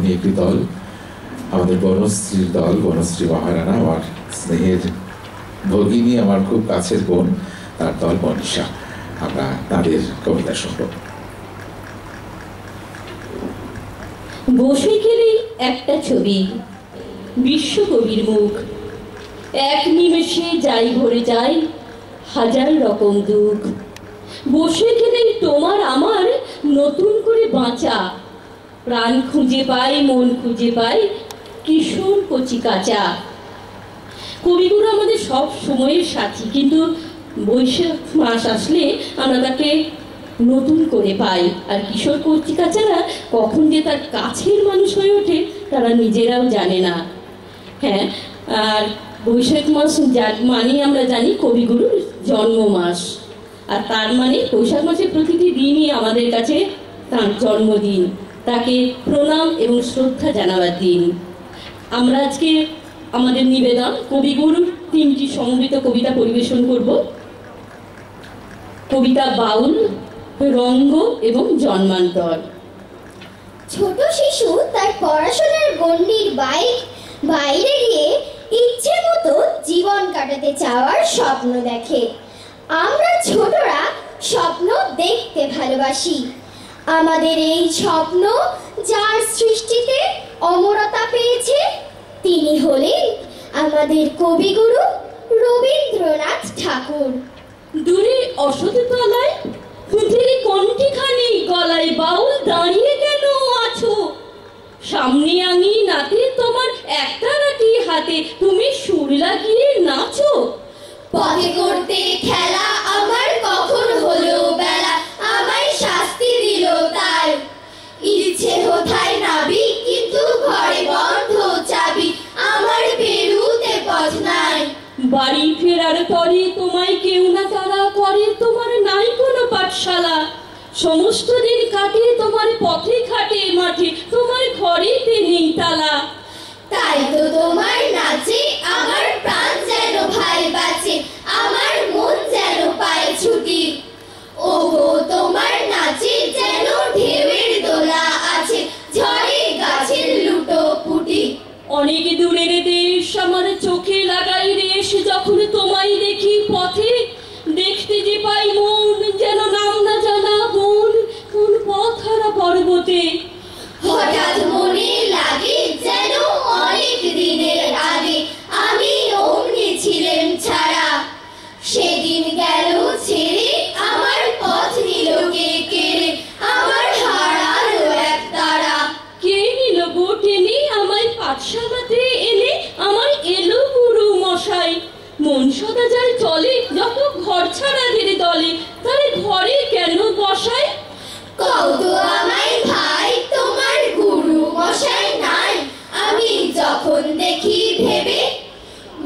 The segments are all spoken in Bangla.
এমনই একটি দল, আমাদের বনশ্রীর দল, বনশ্রী মহারানা, আমার স্নেহের ভগিনী, আমার খুব কাছের বোন, তার দল মনীষা। আমরা তাদের কবিতা শুনব। বসে গেলেই একটা ছবি, বিশ্বকবির মুখ, এক নিমেষে যাই ভরে যায় হাজার রকম দুঃখ। বসে গেলেই তোমার আমার নতুন করে বাঁচা, প্রাণ খুঁজে পাই, মন খুঁজে পাই, কিশোর কচি কাঁচা। কবিগুরু আমাদের সব সময়ের সাথী, কিন্তু বৈশাখ মাস আসলে আমরা তাকে নতুন করে পাই। আর কিশোর কচি কাঁচারা কখন যে তার কাছের মানুষ হয়ে ওঠে তারা নিজেরাও জানে না। হ্যাঁ, আর বৈশাখ মাস মানে আমরা জানি কবিগুরুর জন্ম মাস, আর তার মানে বৈশাখ মাসের প্রতিটি দিনই আমাদের কাছে তার জন্মদিন, তাকে প্রণাম এবং শ্রদ্ধা জানাবার দিন। আমরা আজকে আমাদের নিবেদন কবিগুরুর 3টি সমবেত কবিতা পরিবেশন করব। কবিতা বাউল, রঙ্গ এবং জন্মান্তর। ছোট শিশু তার পড়াশোনার গণ্ডির বাইরে গিয়ে ইচ্ছে মতো জীবন কাটাতে চাওয়ার স্বপ্ন দেখে। আমরা ছোটরা স্বপ্ন দেখতে ভালোবাসি। আমাদের এই স্বপ্ন যার সৃষ্টিতে অমরতা পেয়েছে তিনি হলেন আমাদের কবিগুরু রবীন্দ্রনাথ ঠাকুর। দূরে অসৎ তলায় ফুটের কণ্ঠিখানি গলায় বাউল দাঁড়িয়ে কেন আছো? সামনে আমি নাতে তোমার একটা নাটি হাতে, তুমি সুর লাগিয়ে নাচো। পথে করতে খেলা আমার কখন হলো বেলা, আমায় শাস্তি দিল তার। ইচ্ছে হোথায় নাবি কিন্তু ঘরে বন্ধ চাবি, আমার বেরুতে পথ নাই। বাড়ি ফেরার পরে তোমায় কেউ না তারা করে, তোমার নাই কোনো পাঠশালা। সমস্ত দিন কাটে তোমার পথে ঘাটে মাঠে, তোমার ঘরেতে নেই তালা। তাই তো তোমার নাচে আমার প্রাণ যেন ভাই বাঁচে, আমার মন যেন পায় ছুটি। ওগো তোমার নাচে যেন ঢেউয়ের দোলা আছে, ঝড়ে গাছের লুটো পুটি। অনেক দূরের দেশ আমার চোখে লাগাই রেশ, যখন তোমায় দেখি পথে দেখতে যে পাই মন যেন নাম না জানা বন, কোন পথ হারা পর্বতে। হঠাৎ মনে লাগে যেন অনেক দিনের আগে আমি অমনি ছিলেন ছাড়া। সেদিন গেল ছেড়ে আমার পথ নিল কে কেড়ে, আমার হারালো এক তারা। কে নিল গো টেনে আমায় পাঠশালাতে এনে, আমার এলো গুরু মশাই। মন সদা যায় চলে যত ঘর ছাড়া ধীরে দলে, তারে ঘরে কেন বসায়? কত আমায় ভাই তোমার গুরু মশাই নাই, আমি যখন দেখি ভেবে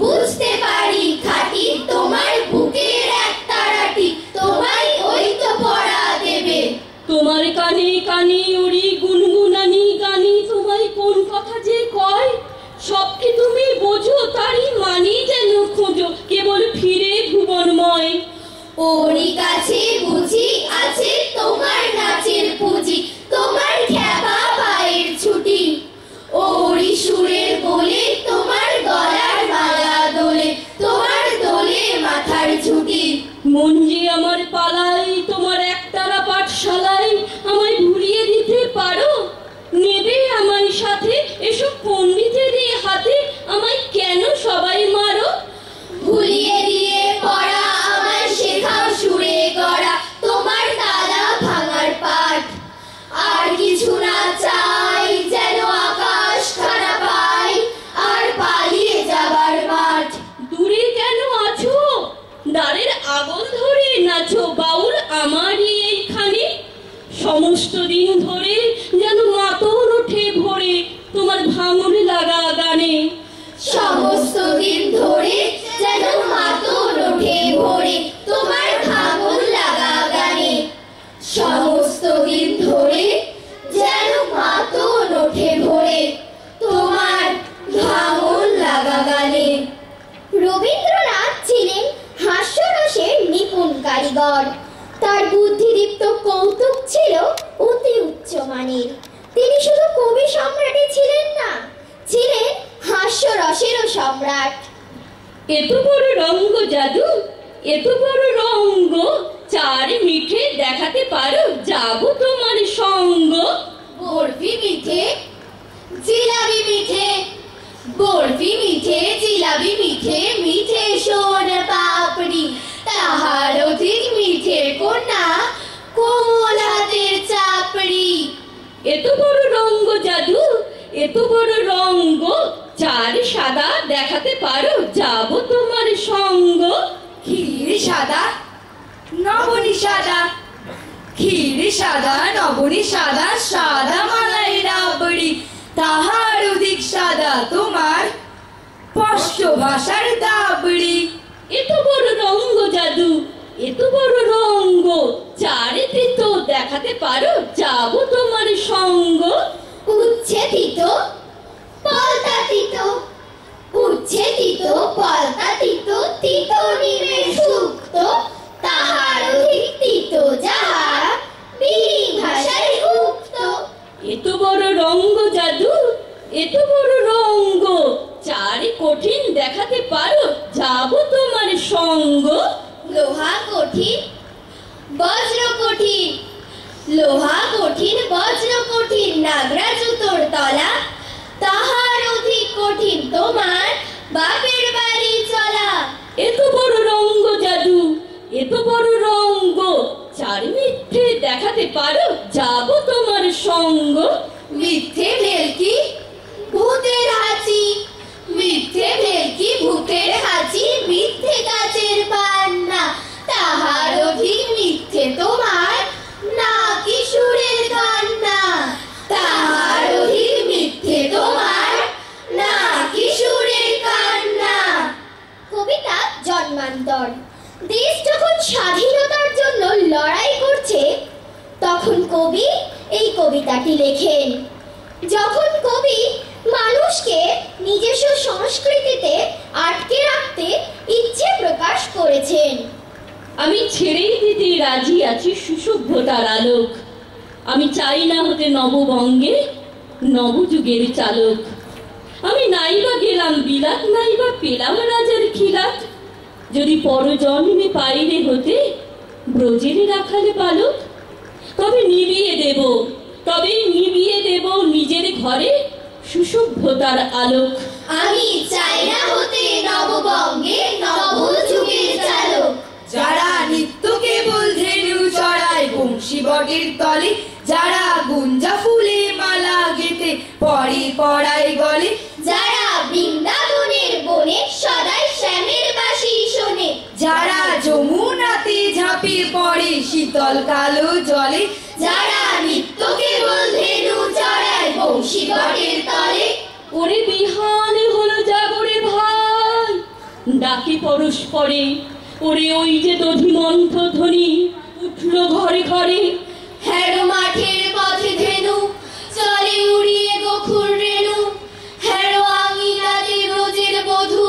বুঝতে পারি খাটি তোমার বুকের এক তারাটি, তোমায় ওই তো পড়া দেবে। তোমার কানে কানে ওরি গুনগুনানি গানি, তোমায় কোন কথা যে কয় সব কি তুমি বোঝো, তারই মানি যেন খোঁজো কেবল ফিরে ভুবনময়। ওরই কাছে বুঝি আছে তোমার নাচের পুঁজি, তোমার খেপা পায়ের ছুটি। ওরই সুরের বলে তোমার গলার মালা দোলে, তোমার দোলে মাথার ঝুঁটি। মন যে আমার পালাই তোমার একতারা পাঠশালায়, আমায় ভুলিয়ে দিতে পারো? নেবে আমার সাথে এসব পণ্ডিতের হাতে, আমায় কেন সবাই মারো? ভুলিয়ে দিয়ে পড়া আমায় শেখাও সুরে গড়া, তোমার তালা ভাঙার পাঠ। আর কিছু না চাই যেন আকাশ খানা পাই, আর পালিয়ে যাবার মাঠ। দূরে কেন আছো? দ্বারের আগুন ধরে নাচো বাউল আমারই এইখানে। সমস্ত দিন ধরে যেন মাতন ওঠে ভোরে তোমার ভাঙন লাগা গানে। সমস্ত দিন ধরে যেন মাতন ওঠে ভোরে তোমার ভাঙন লাগা গানে। সমস্ত দিন ধরে যেন মাতন ওঠে ভোরে তোমার ভাঙন লাগা গানে। রবীন্দ্রনাথ ছিলেন হাস্যরসের নিপুণ কারিগর। তার বুদ্ধিদীপ্ত কৌতুক ছিল অতি উচ্চমানের। তিনি শুধু কবি সম্রাটই এত বড় রঙ্গ জাদু, এত বড় রঙ্গ, চার মিঠে দেখাতে পারো, যাব তোমার সঙ্গ। বরফি মিঠে, জিলাবি মিঠে, বরফি মিঠে, জিলাবি মিঠে, মিঠে সোন পাপড়ি, তাহার অধিক মিঠে কন্যা কোমল হাতের চাপড়ি। এত বড় রঙ্গ জাদু, এত বড় রঙ্গ, চার সাদা দেখাতে পারো, যাব তোমার সঙ্গ। ক্ষীর সাদা, নবনী সাদা, ক্ষীর সাদা, নবনী সাদা, সাদা মালাই রাবড়ি, তাহার অধিক সাদা তোমার স্পষ্ট ভাষার দাবড়ি। এত বড় রঙ্গ জাদু, এত বড় রঙ্গ, চারে তো দেখাতে পারো, যাব তোমার সঙ্গ। উচ্ছে তিতো, পলতা তিতো, উচ্ছে তিতো, পলতা তিতো, তিতো নিমের শুক্তো, তাহার অধিক তিতো যাহা বিড়ি ভাষায় উক্ত। এত বড় রঙ্গ জাদু, এত বড় রঙ্গ, চারে কঠিন দেখাতে পারো, যাব তোমার সঙ্গ। লোহা কঠিন, বজ্র কঠিন, লোহা কঠিন, বজ্র কঠিন, নাগরা জুতোর তলা, তাহার অধিক কঠিন তোমার বাপের বাড়ি চলা। এত বড় রঙ্গ জাদু, এত বড় রঙ্গ, চার মিথ্যে দেখাতে পারো, যাব তোমার সঙ্গ। মিথ্যে ভেলকি, ভূতের হাঁচি, মিথ্যে ভেলকি, ভূতের হাঁচি, মিথ্যে কাচের পান্না, তাহার অধিক মিথ্যে তোমার না কিশোরের কান্না, তাহার অধিক মিথ্যে তোমার না কিশোরের কান্না। কবিতা জন্মান্তর। দেশ যখন স্বাধীনতার জন্য লড়াই করছে, তখন কবি এই কবিতাটি লেখেন। যখন কবি মানুষকে নিজস্ব সংস্কৃতিতে আটকে রাখতে ইচ্ছে প্রকাশ করেছেন। আমি ছেড়েই দিতে রাজি আছি সুসভ্যতার আলোক, আমি চাই না হতে নববঙ্গে নবযুগের চালক। আমি নাইবা গেলাম বিলাত, নাইবা পেলাম রাজার খিলাত, যদি পরজন্মে পাইরে হতে ব্রজের রাখালে বালক, তবে নিবিয়ে দেব, তবে নিবিয়ে দেব নিজের ঘরে সুসভ্যতার আলোক। আমি চাই না হতে নববঙ্গে নবযুগের চালক। যারা নিত্য কেবল ধেনু চড়ায় বংশী বটের তলে, যারা গুঞ্জা ফুলে মালা গেতে পরে পড়ায় গলে, যারা বৃন্দাবনের বনে সদাই শ্যামের বাঁশি শোনে, যারা যমুনাতে ঝাঁপিয়ে পড়ে শীতল কালো জলে, যারা নিত্য কেবল ধেনু চড়ায় বংশী বটের তলে। ওরে বিহান হলো জাগরে ভাই, ডাকে পরস্পরে, ওরে ওই যে দধিমন্থ ধ্বনি উঠলো ঘরে ঘরে। হেরো মাঠের পথে ধেনু চলে উড়িয়ে গোখুর রেণু, হেরো আঙিনাতে ব্রজের বধূ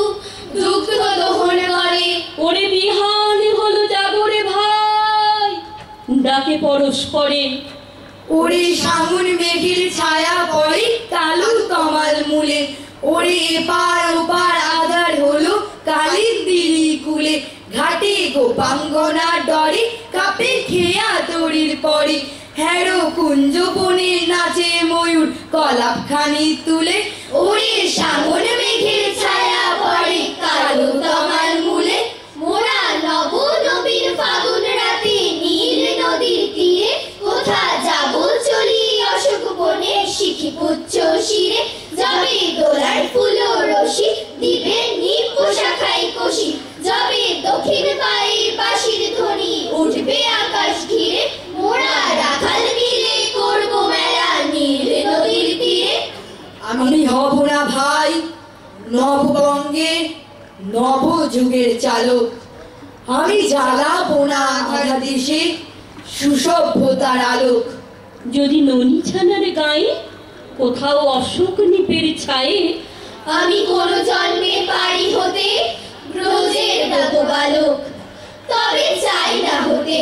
দুগ্ধ দহন করে। ওরে বিহান হলো জাগরে ভাই, ডাকে পরস্পরে, ওরে সামুন মেঘের ছায়া পড়ে কালু তমাল মূলে, ওরে এপার ওপার আধার হলো কালির দিলি কুলে, ঘাটে গোপাঙ্গনা ডরে কাপে খেয়া তরির পরে, হেরো কুঞ্জ বনে নাচে ময়ূর কলাপখানি তুলে, ওরে সামন মেঘের ছায়া পড়ে কালো তমাল মূলে। মোরা নব নবীন ফাগুন রাতে নীল নদীর তীরে, কোথা যাব চলি অশোক বনে শিখি পুচ্ছ শিরে, যাবে দোলার ফুল রশি দিবে নিপ শাখাই কষি, যাবে দক্ষিণ পায়ে বাঁশির ধ্বনি উঠবে আকাশ ঘিরে, মোরা রাখাল মিলে করব মেলা নীল নদীর তীরে। আমি হব না ভাই নববঙ্গে নবযুগের চালক, আমি জ্বালাবো না আধা দেশে সুসভ্যতার আলোক। যদি ননি ছানার গায়ে কোথাও অশোক নিপের ছায়ে, আমি কোন জন্মে পারি হতে ব্রজের ব্রত বালক, তবে চাই না হতে,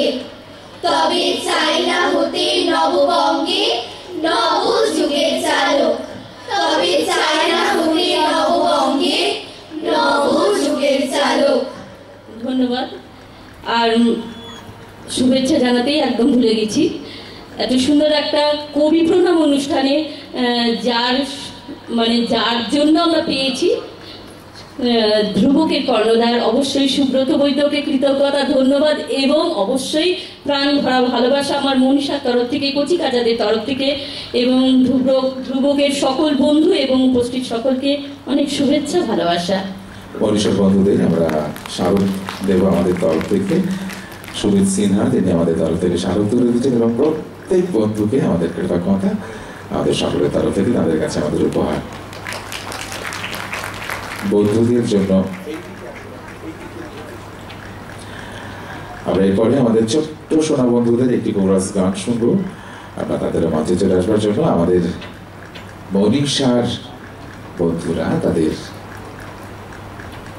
তবে চাই না হতে নববঙ্গে নবযুগের চালক, তবে চাই না হতে নববঙ্গে নবযুগের চালক। শুভেচ্ছা জানাতেই একদম ভুলে গেছি। এত সুন্দর একটা কবি প্রণাম অনুষ্ঠানে যার জন্য আমরা পেয়েছি ধ্রুবকে কর্ণধার, অবশ্যই সুব্রত বৈদ্যকে কৃতজ্ঞতা, ধন্যবাদ এবং অবশ্যই প্রাণ ভরা ভালোবাসা আমার মনীষার তরফ থেকে, কচি কাজাদের তরফ থেকে এবং ধ্রুবকের সকল বন্ধু এবং উপস্থিত সকলকে অনেক শুভেচ্ছা, ভালোবাসা। মনীষার বন্ধুদের আমরা স্মারক দেব আমাদের তরফ থেকে। সুমিত সিনহা তিনি আমাদের তরফ থেকে স্মারক তুলে দিচ্ছেন এবং প্রত্যেক বন্ধুকে আমাদের কৃতজ্ঞতা আমাদের সকলের তরফ থেকে তাদের কাছে আমাদের উপহার। বন্ধুদের জন্য আমরা এরপরে আমাদের ছোট্ট সোনা বন্ধুদের একটি কোরাস গান শুনবো। আমরা তাদের মঞ্চে চলে আসবার জন্য আমাদের মনীষার বন্ধুরা তাদের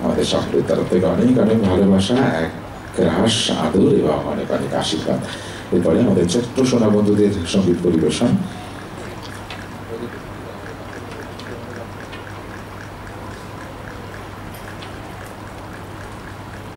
আমাদের সকলের তরফ থেকে অনেক অনেক ভালোবাসা, এক রাস আদর এবং অনেক অনেক আশীর্বাদ। এরপরে আমাদের ছোট্ট সোনা বন্ধুদের সঙ্গীত পরিবেশন।